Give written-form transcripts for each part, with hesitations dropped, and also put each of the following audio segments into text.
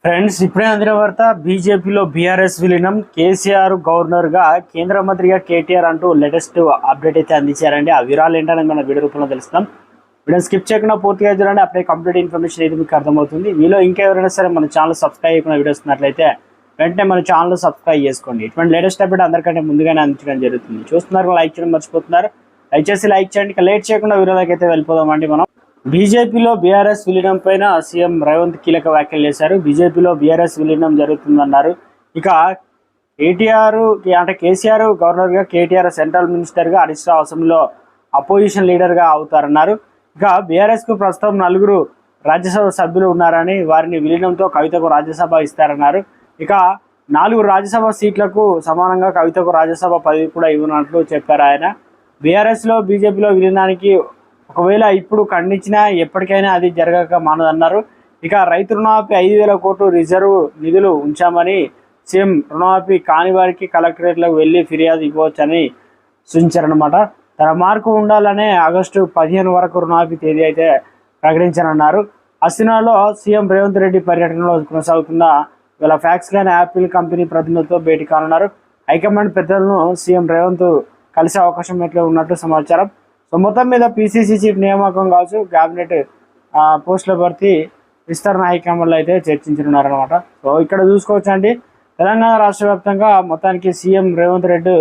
Friends, ఇప్పుడే అందిన వార్త. బీజేపీలో బీఆర్ఎస్ విలీనం, కేసీఆర్ గవర్నర్ గా, కేంద్ర మంత్రిగా కేటీఆర్ అంటూ లేటెస్ట్ అప్డేట్ అయితే అందించారండి. ఆ వివరాలు ఏంటనేది మన వీడియో రూపంలో తెలుస్తాం. వీడియో స్కిప్ చేయకుండా పూర్తిగా చూడండి. అప్పుడే కంప్లీట్ ఇన్ఫర్మేషన్ అయితే మీకు అర్థమవుతుంది. మీలో ఇంకా ఎవరైనా సరే మన ఛానల్ సబ్స్క్రైబ్ చేయకుండా వీడియోస్ ఉన్నట్లయితే వెంటనే మన ఛానల్ సబ్స్క్రైబ్ చేసుకోండి. ఇటువంటి లేటెస్ట్ అప్డేట్ అందరికంటే ముందుగానే అందించడం జరుగుతుంది. చూస్తున్నారు, లైక్ చేయడం మర్చిపోతున్నారు. దయచేసి లైక్ చేయండి. ఇక లేట్ చేయకుండా వీడియోలోకి అయితే వెళ్ళిపోదామండి. మనం బీజేపీలో బీఆర్ఎస్ విలీనం పైన సీఎం రేవంత్ కీలక వ్యాఖ్యలు చేశారు. బీజేపీలో బీఆర్ఎస్ విలీనం జరుగుతుందన్నారు. ఇక కేసీఆర్ గవర్నర్గా, కేటీఆర్ సెంట్రల్ మినిస్టర్గా, హరీష్ రావు అసెంబ్లీలో అపోజిషన్ లీడర్గా అవుతారన్నారు. ఇక బీఆర్ఎస్కు ప్రస్తుతం 4 రాజ్యసభ సభ్యులు ఉన్నారని, వారిని విలీనంతో కవితకు రాజ్యసభ ఇస్తారన్నారు. ఇక 4 రాజ్యసభ సీట్లకు సమానంగా కవితకు రాజ్యసభ పదవి కూడా ఇవ్వనున్నట్లు చెప్పారు ఆయన. బీఆర్ఎస్లో బీజేపీలో విలీనానికి ఒకవేళ ఇప్పుడు ఖండించినా ఎప్పటికైనా అది జరగక మానదన్నారు. ఇక రైతు రుణమాఫీ 5,000 కోట్లు రిజర్వ్ నిధులు ఉంచామని సీఎం రుణమాఫీ కాని వారికి కలెక్టరేట్లకు వెళ్ళి ఫిర్యాదు ఇవ్వవచ్చని సూచించారనమాట. తన మార్కు ఉండాలనే ఆగస్టు 15 వరకు రుణమాఫీ తేదీ అయితే ప్రకటించారన్నారు. హస్తినాలో సీఎం రేవంత్ రెడ్డి పర్యటనలో కొనసాగుతున్న వీళ్ళ ఫ్యాక్స్కాన్ యాపిల్ కంపెనీ ప్రతినిధులతో భేటీ కానున్నారు. హైకమాండ్ పెద్దలను సీఎం రేవంత్ కలిసే అవకాశం ఉన్నట్లు సమాచారం. సో మొత్తం మీద పీసీసీ చీఫ్ నియామకం కావచ్చు, క్యాబినెట్ పోస్టుల భర్తీ విస్తరణ హైకమాండ్లో అయితే చర్చించనున్నారనమాట. సో ఇక్కడ చూసుకోవచ్చు అండి, తెలంగాణ రాష్ట్ర వ్యాప్తంగా మొత్తానికి సీఎం రేవంత్ రెడ్డి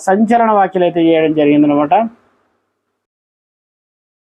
సంచలన వ్యాఖ్యలు అయితే చేయడం జరిగిందనమాట.